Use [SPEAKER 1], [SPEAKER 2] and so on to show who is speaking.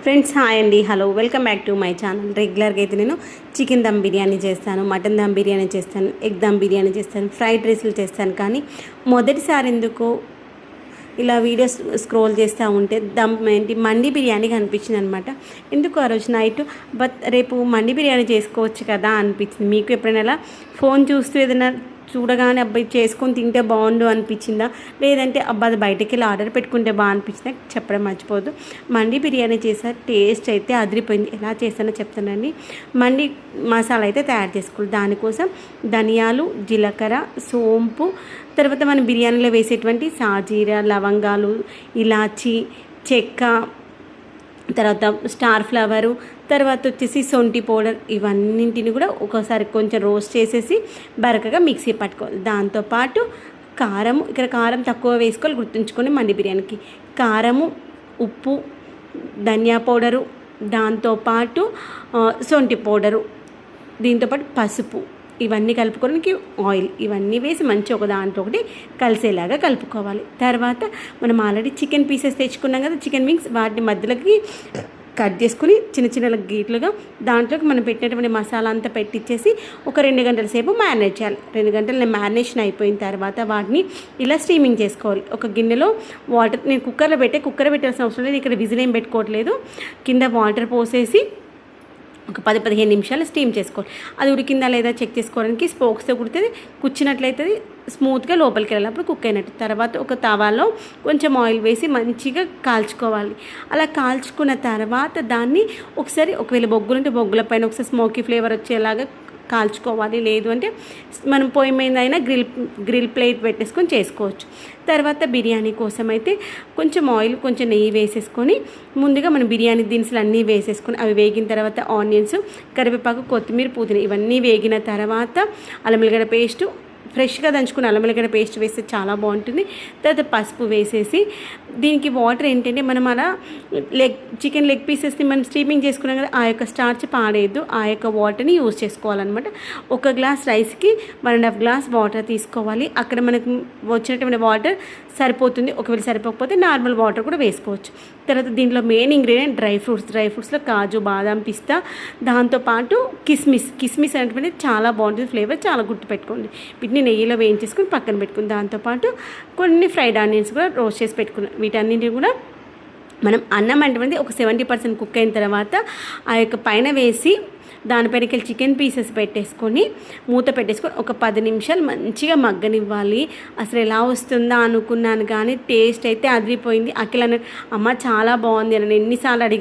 [SPEAKER 1] Friends hi అండి, hello, welcome back to my channel. రెగ్యులర్గా అయితే నేను చికెన్ దమ్ బిర్యానీ చేస్తాను, మటన్ దమ్ బిర్యానీ చేస్తాను, ఎగ్ దమ్ బిర్యానీ చేస్తాను, ఫ్రైడ్ రైస్లు చేస్తాను. కానీ మొదటిసారి ఎందుకో ఇలా వీడియోస్ స్క్రోల్ చేస్తూ ఉంటే మండి బిర్యానీ కనిపించింది అనమాట. ఎందుకు ఆ రోజు నైట్ రేపు మండి బిర్యానీ చేసుకోవచ్చు కదా అనిపించింది. మీకు ఎప్పుడైనా అలా ఫోన్ చూస్తూ ఏదైనా చూడగానే అబ్బాయి చేసుకొని తింటే బాగుండు అనిపించిందా, లేదంటే అబ్బాయి బయటకి వెళ్ళి ఆర్డర్ పెట్టుకుంటే బాగా అనిపించిందా చెప్పడం మర్చిపోదు. మండి బిర్యానీ చేసా, టేస్ట్ అయితే అదిరిపోయింది. ఎలా చేస్తానో చెప్తానండి. మండి మసాలా అయితే తయారు చేసుకోవాలి. దానికోసం ధనియాలు, జీలకర్ర, సోంపు, తర్వాత మనం బిర్యానీలో వేసేటువంటి సాజీర, లవంగాలు, ఇలాచి, చెక్క, తర్వాత స్టార్ ఫ్లవరు, తర్వాత వచ్చేసి సొంటి పౌడర్, ఇవన్నింటిని కూడా ఒకసారి కొంచెం రోస్ట్ చేసేసి బరకగా మిక్సీ పట్టుకోవాలి. దాంతోపాటు కారము, ఇక్కడ కారం తక్కువ వేసుకోవాలి గుర్తుంచుకొని మండి బిర్యానీకి. కారము, ఉప్పు, ధనియా పౌడరు, దాంతోపాటు సొంటి పౌడరు, దీంతోపాటు పసుపు, ఇవన్నీ కలుపుకోవడానికి ఆయిల్, ఇవన్నీ వేసి మంచి ఒక దాంట్లో ఒకటి కలిసేలాగా కలుపుకోవాలి. తర్వాత మనం ఆల్రెడీ చికెన్ పీసెస్ తెచ్చుకున్నాం కదా, చికెన్ వింగ్స్, వాటిని మధ్యలోకి కట్ చేసుకుని చిన్న చిన్న గీట్లుగా దాంట్లోకి మనం పెట్టినటువంటి మసాలా అంతా పెట్టించేసి ఒక 2 గంటల సేపు మ్యారినేట్ చేయాలి. 2 గంటలు మ్యారినేషన్ అయిపోయిన తర్వాత వాటిని ఇలా స్టీమింగ్ చేసుకోవాలి. ఒక గిన్నెలో వాటర్, నేను కుక్కర్ పెట్టాల్సిన అవసరం లేదు, ఇక్కడ విజిల్ ఏం పెట్టుకోవట్లేదు. కింద వాటర్ పోసేసి ఒక 10-15 నిమిషాలు స్టీమ్ చేసుకోవాలి. అది ఉడికిందా లేదా చెక్ చేసుకోవడానికి స్పోక్స్తో కుడితే కూర్చున్నట్లయితే స్మూత్గా లోపలికి వెళ్ళాలి, అప్పుడు కుక్ అయినట్టు. తర్వాత ఒక తవాలో కొంచెం ఆయిల్ వేసి మంచిగా కాల్చుకోవాలి. అలా కాల్చుకున్న తర్వాత దాన్ని ఒకసారి, ఒకవేళ బొగ్గులుంటే బొగ్గుల పైన ఒకసారి స్మోకీ ఫ్లేవర్ వచ్చేలాగా కాల్చుకోవాలి. లేదు అంటే మనం పొయ్యి మీద అయినా గ్రిల్ ప్లేట్ పెట్టేసుకొని చేసుకోవచ్చు. తర్వాత బిర్యానీ కోసం అయితే కొంచెం ఆయిల్, కొంచెం నెయ్యి వేసేసుకొని ముందుగా మనం బిర్యానీ దినుసులు అన్నీ వేసేసుకొని అవి వేగిన తర్వాత ఆనియన్స్, కరివేపాకు, కొత్తిమీర, పుదీనా ఇవన్నీ వేగిన తర్వాత అల్లం వెల్లిగడ్డ పేస్టు, ఫ్రెష్గా దంచుకుని అల్లం వెల్లిగడ్డ పేస్ట్ వేస్తే చాలా బాగుంటుంది. తర్వాత పసుపు వేసేసి దీనికి వాటర్ ఏంటంటే మనం అలా చికెన్ లెగ్ పీసెస్ని మనం స్టీమింగ్ చేసుకున్నాం కదా, ఆ యొక్క స్టార్చ్ పాడేయద్దు, ఆ యొక్క వాటర్ని యూజ్ చేసుకోవాలన్నమాట. 1 గ్లాస్ రైస్కి 1.5 గ్లాస్ వాటర్ తీసుకోవాలి. అక్కడ మనకు వచ్చినటువంటి వాటర్ సరిపోతుంది. ఒకవేళ సరిపోకపోతే నార్మల్ వాటర్ కూడా వేసుకోవచ్చు. తర్వాత దీంట్లో మెయిన్ ఇంగ్రీడియంట్ డ్రై ఫ్రూట్స్లో కాజు, బాదాం, పిస్తా, దాంతోపాటు కిస్మిస్ అనేటువంటి చాలా బాగుంటుంది, ఫ్లేవర్ చాలా గుర్తుపెట్టుకోండి. వీటిని నెయ్యిలో వేయించేసుకుని పక్కన పెట్టుకుని దాంతోపాటు కొన్ని ఫ్రైడ్ ఆనియన్స్ కూడా రోస్ట్ చేసి పెట్టుకున్నాం. వీటన్నింటినీ కూడా మనం అన్నం అంటే ఒక 70% కుక్ అయిన తర్వాత ఆ యొక్క పైన వేసి దానిపైనకి చికెన్ పీసెస్ పెట్టేసుకొని మూత పెట్టేసుకొని ఒక 10 నిమిషాలు మంచిగా మగ్గనివ్వాలి. అసలు ఎలా వస్తుందా అనుకున్నాను కానీ టేస్ట్ అయితే అదిరిపోయింది. అఖిల్ అన్న అమ్మ చాలా బాగుంది అని ఎన్నిసార్లు అడిగి